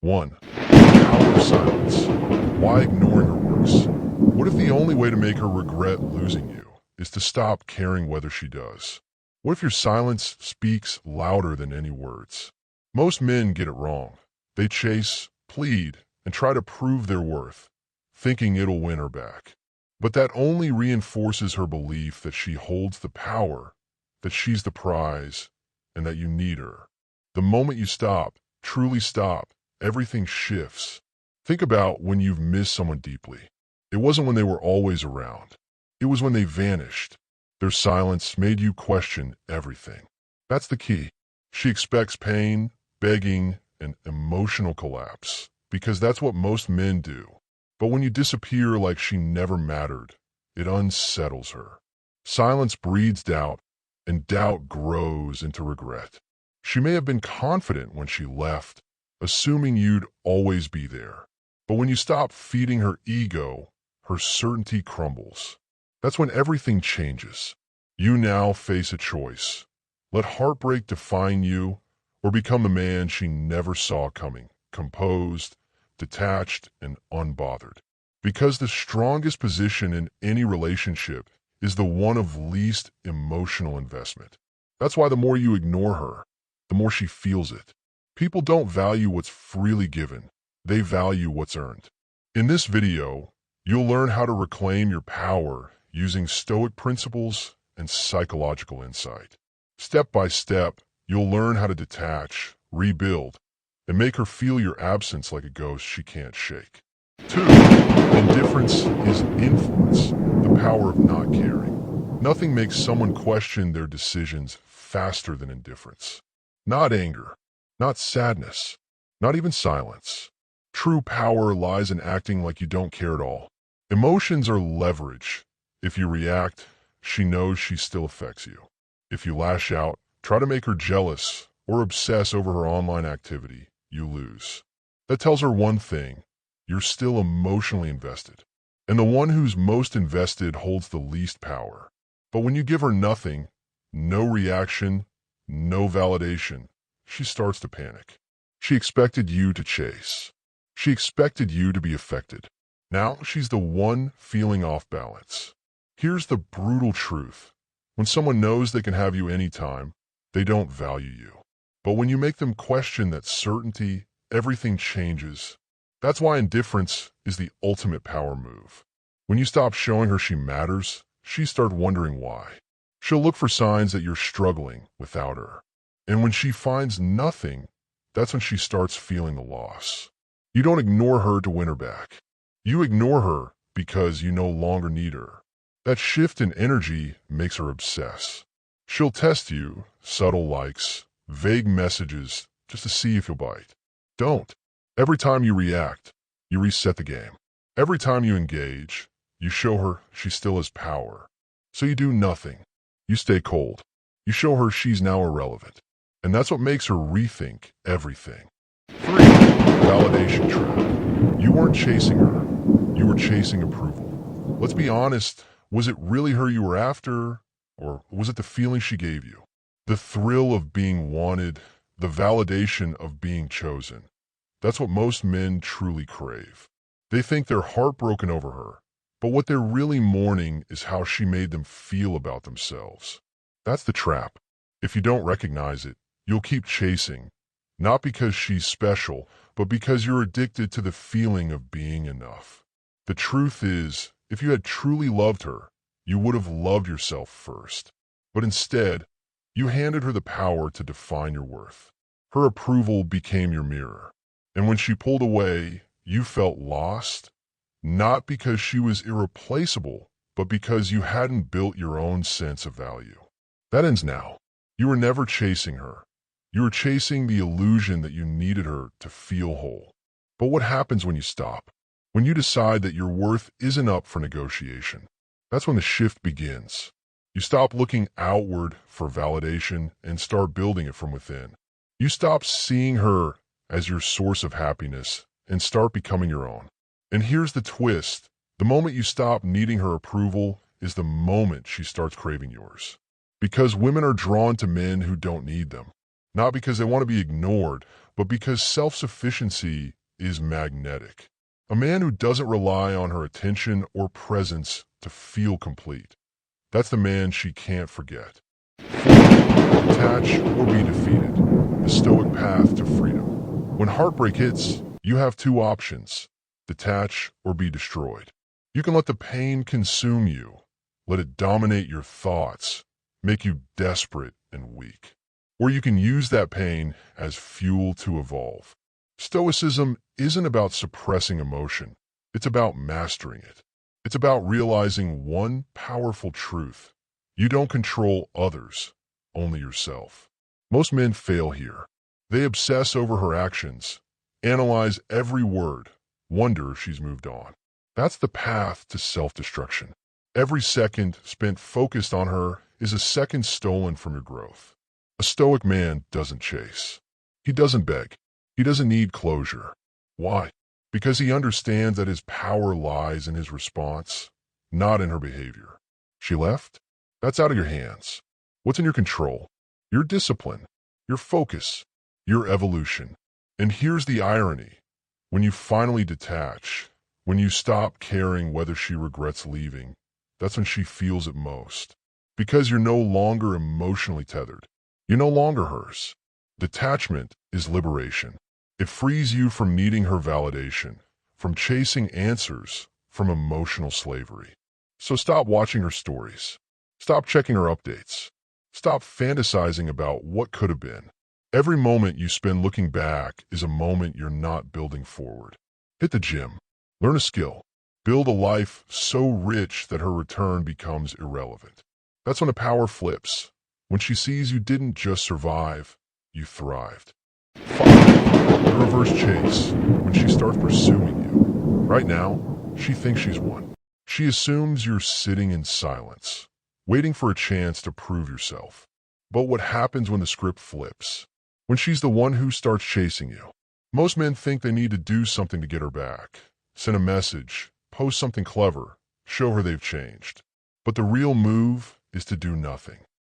1. The power of silence. Why ignoring her works? What if the only way to make her regret losing you is to stop caring whether she does? What if your silence speaks louder than any words? Most men get it wrong. They chase, plead, and try to prove their worth, thinking it'll win her back. But that only reinforces her belief that she holds the power, that she's the prize, and that you need her. The moment you stop, truly stop, everything shifts. Think about when you've missed someone deeply. It wasn't when they were always around. It was when they vanished. Their silence made you question everything. That's the key. She expects pain, begging, and emotional collapse, because that's what most men do. But when you disappear like she never mattered, it unsettles her. Silence breeds doubt, and doubt grows into regret. She may have been confident when she left, assuming you'd always be there. But when you stop feeding her ego, her certainty crumbles. That's when everything changes. You now face a choice. Let heartbreak define you, or become the man she never saw coming, composed, detached, and unbothered. Because the strongest position in any relationship is the one of least emotional investment. That's why the more you ignore her, the more she feels it. People don't value what's freely given. They value what's earned. In this video, you'll learn how to reclaim your power using Stoic principles and psychological insight. Step by step, you'll learn how to detach, rebuild, and make her feel your absence like a ghost she can't shake. 2. Indifference is influence, the power of not caring. Nothing makes someone question their decisions faster than indifference. Not anger, not sadness, not even silence. True power lies in acting like you don't care at all. Emotions are leverage. If you react, she knows she still affects you. If you lash out, try to make her jealous, or obsess over her online activity, you lose. That tells her one thing: you're still emotionally invested. And the one who's most invested holds the least power. But when you give her nothing, no reaction, no validation, she starts to panic. She expected you to chase. She expected you to be affected. Now she's the one feeling off balance. Here's the brutal truth. When someone knows they can have you anytime, they don't value you. But when you make them question that certainty, everything changes. That's why indifference is the ultimate power move. When you stop showing her she matters, she starts wondering why. She'll look for signs that you're struggling without her. And when she finds nothing, that's when she starts feeling the loss. You don't ignore her to win her back. You ignore her because you no longer need her. That shift in energy makes her obsess. She'll test you, subtle likes, vague messages, just to see if you'll bite. Don't. Every time you react, you reset the game. Every time you engage, you show her she still has power. So you do nothing. You stay cold. You show her she's now irrelevant. And that's what makes her rethink everything. 3. Validation trap. You weren't chasing her. You were chasing approval. Let's be honest, was it really her you were after? Or was it the feeling she gave you? The thrill of being wanted, the validation of being chosen. That's what most men truly crave. They think they're heartbroken over her, but what they're really mourning is how she made them feel about themselves. That's the trap. If you don't recognize it, you'll keep chasing, not because she's special, but because you're addicted to the feeling of being enough. The truth is, if you had truly loved her, you would have loved yourself first. But instead, you handed her the power to define your worth. Her approval became your mirror. And when she pulled away, you felt lost, not because she was irreplaceable, but because you hadn't built your own sense of value. That ends now. You were never chasing her. You were chasing the illusion that you needed her to feel whole. But what happens when you stop? When you decide that your worth isn't up for negotiation? That's when the shift begins. You stop looking outward for validation and start building it from within. You stop seeing her as your source of happiness and start becoming your own. And here's the twist. The moment you stop needing her approval is the moment she starts craving yours. Because women are drawn to men who don't need them. not because they want to be ignored, but because self-sufficiency is magnetic. A man who doesn't rely on her attention or presence to feel complete. That's the man she can't forget. 4. Detach or be defeated. The Stoic path to freedom. When heartbreak hits, you have two options: detach or be destroyed. You can let the pain consume you, let it dominate your thoughts, make you desperate and weak. Or you can use that pain as fuel to evolve. Stoicism isn't about suppressing emotion. It's about mastering it. It's about realizing one powerful truth. You don't control others, only yourself. Most men fail here. They obsess over her actions, analyze every word, wonder if she's moved on. That's the path to self-destruction. Every second spent focused on her is a second stolen from your growth. A stoic man doesn't chase. He doesn't beg. He doesn't need closure. Why? Because he understands that his power lies in his response, not in her behavior. She left? That's out of your hands. What's in your control? Your discipline, your focus, your evolution. And here's the irony. When you finally detach, when you stop caring whether she regrets leaving, that's when she feels it most. Because you're no longer emotionally tethered. You're no longer hers. Detachment is liberation. It frees you from needing her validation, from chasing answers, from emotional slavery. So stop watching her stories. Stop checking her updates. Stop fantasizing about what could have been. Every moment you spend looking back is a moment you're not building forward. Hit the gym. Learn a skill. Build a life so rich that her return becomes irrelevant. That's when the power flips. When she sees you didn't just survive, you thrived. 5. The reverse chase. When she starts pursuing you. Right now, she thinks she's won. She assumes you're sitting in silence, waiting for a chance to prove yourself. But what happens when the script flips? When she's the one who starts chasing you? Most men think they need to do something to get her back. Send a message, post something clever, show her they've changed. But the real move is to do nothing.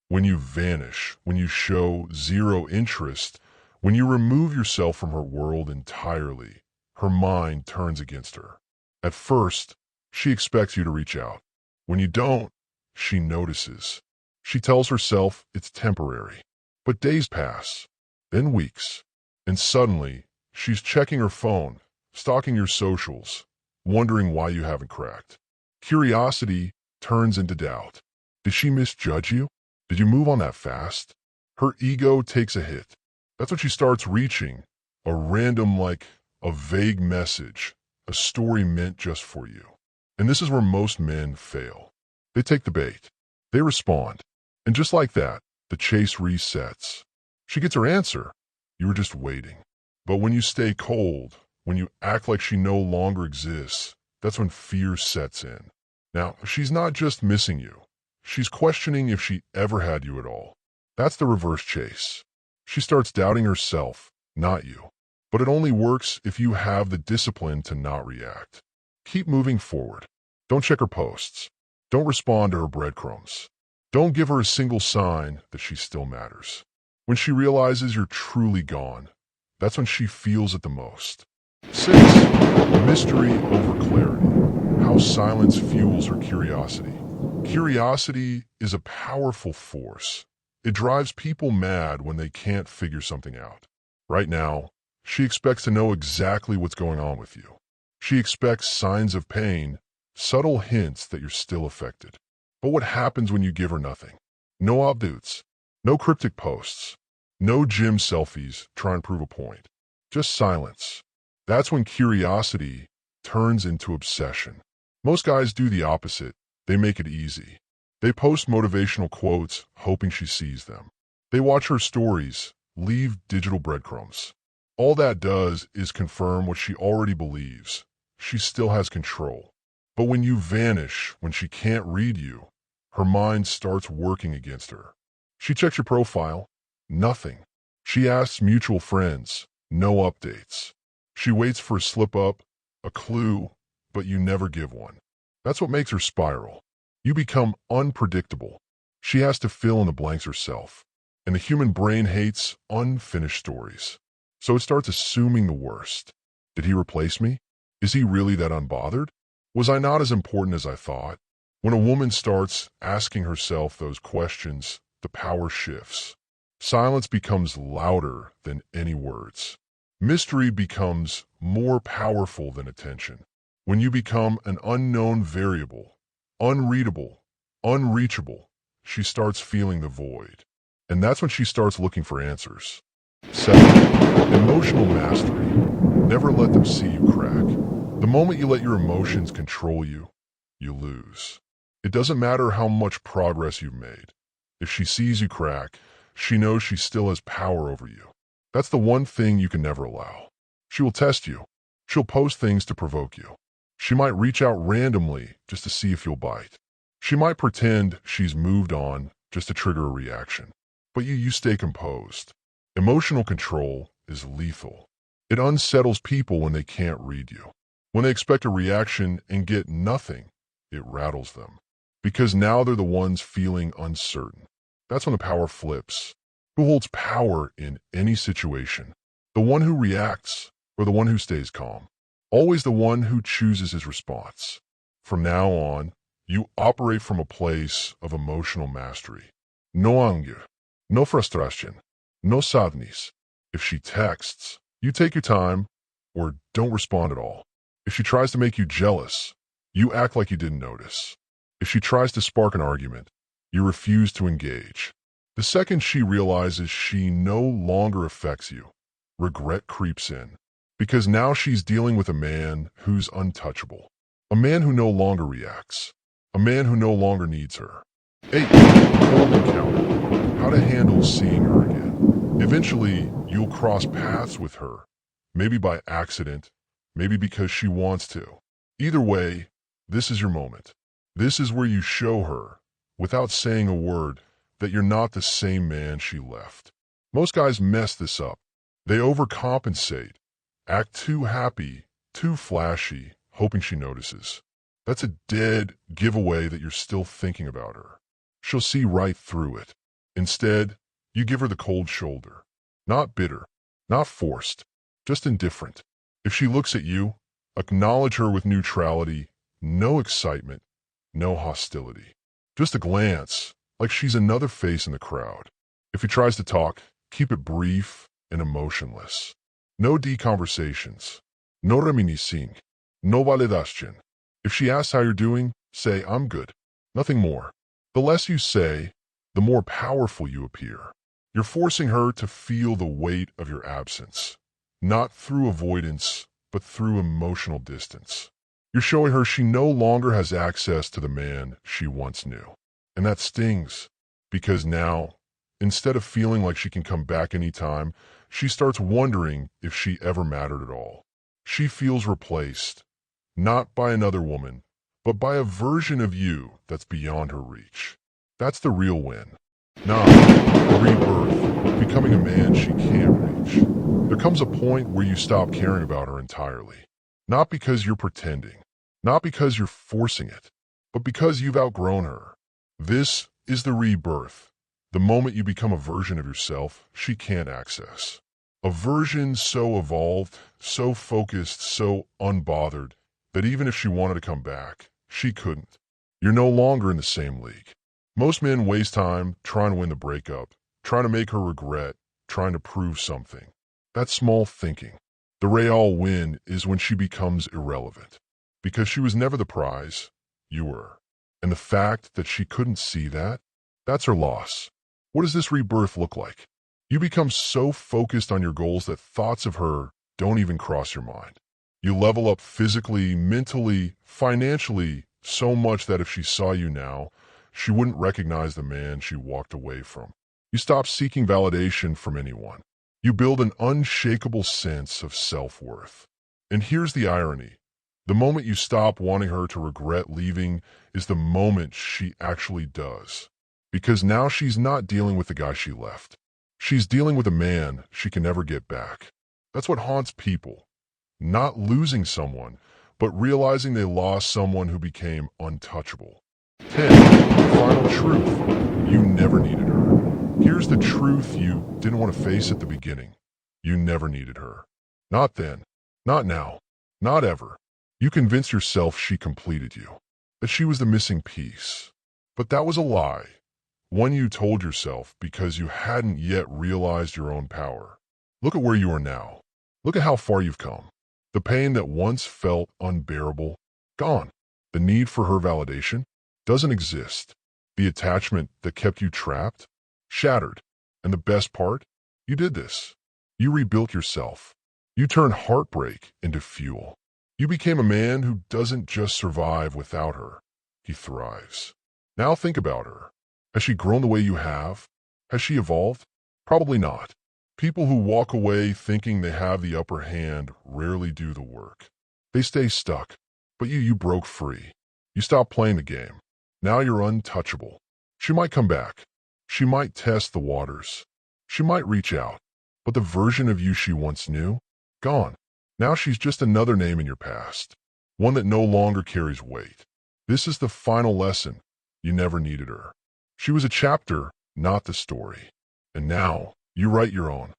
When you vanish, when you show zero interest, when you remove yourself from her world entirely, her mind turns against her. At first, she expects you to reach out. When you don't, she notices. She tells herself it's temporary. But days pass, then weeks, and suddenly, she's checking her phone, stalking your socials, wondering why you haven't cracked. Curiosity turns into doubt. Did she misjudge you? Did you move on that fast? Her ego takes a hit. That's when she starts reaching, a random, a vague message, a story meant just for you. And this is where most men fail. They take the bait. They respond. And just like that, the chase resets. She gets her answer. You were just waiting. But when you stay cold, when you act like she no longer exists, that's when fear sets in. Now, she's not just missing you. She's questioning if she ever had you at all. That's the reverse chase. She starts doubting herself, not you. But it only works if you have the discipline to not react. Keep moving forward. Don't check her posts. Don't respond to her breadcrumbs. Don't give her a single sign that she still matters. When she realizes you're truly gone, that's when she feels it the most. 6. Mystery over clarity. How silence fuels her curiosity. Curiosity is a powerful force. It drives people mad when they can't figure something out. Right now, she expects to know exactly what's going on with you. She expects signs of pain, subtle hints that you're still affected. But what happens when you give her nothing? No updates, no cryptic posts, no gym selfies trying to prove a point. Just silence. That's when curiosity turns into obsession. Most guys do the opposite. They make it easy. They post motivational quotes, hoping she sees them. They watch her stories, leave digital breadcrumbs. All that does is confirm what she already believes. She still has control. But when you vanish, when she can't read you, her mind starts working against her. She checks your profile. Nothing. She asks mutual friends. No updates. She waits for a slip-up, a clue, but you never give one. That's what makes her spiral. You become unpredictable. She has to fill in the blanks herself. And the human brain hates unfinished stories. So it starts assuming the worst. Did he replace me? Is he really that unbothered? Was I not as important as I thought? When a woman starts asking herself those questions, the power shifts. Silence becomes louder than any words. Mystery becomes more powerful than attention. When you become an unknown variable, unreadable, unreachable, she starts feeling the void. And that's when she starts looking for answers. 7. Emotional mastery. Never let them see you crack. The moment you let your emotions control you, you lose. It doesn't matter how much progress you've made. If she sees you crack, she knows she still has power over you. That's the one thing you can never allow. She will test you. She'll post things to provoke you. She might reach out randomly just to see if you'll bite. She might pretend she's moved on just to trigger a reaction. But you stay composed. Emotional control is lethal. It unsettles people when they can't read you. When they expect a reaction and get nothing, it rattles them. Because now they're the ones feeling uncertain. That's when the power flips. Who holds power in any situation? The one who reacts or the one who stays calm? Always the one who chooses his response. From now on, you operate from a place of emotional mastery. No anger, no frustration, no sadness. If she texts, you take your time or don't respond at all. If she tries to make you jealous, you act like you didn't notice. If she tries to spark an argument, you refuse to engage. The second she realizes she no longer affects you, regret creeps in. Because now she's dealing with a man who's untouchable. A man who no longer reacts. A man who no longer needs her. 8. Cold encounter. How to handle seeing her again. Eventually, you'll cross paths with her. Maybe by accident, maybe because she wants to. Either way, this is your moment. This is where you show her, without saying a word, that you're not the same man she left. Most guys mess this up. They overcompensate, act too happy, too flashy, hoping she notices. That's a dead giveaway that you're still thinking about her. She'll see right through it. Instead, you give her the cold shoulder. Not bitter, not forced, just indifferent. If she looks at you, acknowledge her with neutrality, no excitement, no hostility. Just a glance, like she's another face in the crowd. If he tries to talk, keep it brief and emotionless. No deconversations. No reminiscing. No validation. If she asks how you're doing, say, I'm good. Nothing more. The less you say, the more powerful you appear. You're forcing her to feel the weight of your absence. Not through avoidance, but through emotional distance. You're showing her she no longer has access to the man she once knew. And that stings, because now, instead of feeling like she can come back anytime, she starts wondering if she ever mattered at all. She feels replaced, not by another woman, but by a version of you that's beyond her reach. That's the real win. 9. Rebirth, becoming a man she can't reach. There comes a point where you stop caring about her entirely. Not because you're pretending, not because you're forcing it, but because you've outgrown her. This is the rebirth, the moment you become a version of yourself she can't access. A version so evolved, so focused, so unbothered, that even if she wanted to come back, she couldn't. You're no longer in the same league. Most men waste time trying to win the breakup, trying to make her regret, trying to prove something. That's small thinking. The real win is when she becomes irrelevant. Because she was never the prize, you were. And the fact that she couldn't see that, that's her loss. What does this rebirth look like? You become so focused on your goals that thoughts of her don't even cross your mind. You level up physically, mentally, financially, so much that if she saw you now, she wouldn't recognize the man she walked away from. You stop seeking validation from anyone. You build an unshakable sense of self-worth. And here's the irony. The moment you stop wanting her to regret leaving is the moment she actually does. Because now she's not dealing with the guy she left. She's dealing with a man she can never get back. That's what haunts people. Not losing someone, but realizing they lost someone who became untouchable. 10. Final truth. You never needed her. here's the truth you didn't want to face at the beginning. You never needed her. Not then. Not now. Not ever. You convinced yourself she completed you, that she was the missing piece. But that was a lie. One you told yourself because you hadn't yet realized your own power. Look at where you are now. Look at how far you've come. The pain that once felt unbearable, gone. The need for her validation doesn't exist. The attachment that kept you trapped, shattered. And the best part? You did this. You rebuilt yourself. You turned heartbreak into fuel. You became a man who doesn't just survive without her. He thrives. Now think about her. Has she grown the way you have? Has she evolved? Probably not. People who walk away thinking they have the upper hand rarely do the work. They stay stuck. But you broke free. You stopped playing the game. Now you're untouchable. She might come back. She might test the waters. She might reach out. But the version of you she once knew? Gone. Now she's just another name in your past. One that no longer carries weight. This is the final lesson. You never needed her. She was a chapter, not the story. And now, you write your own.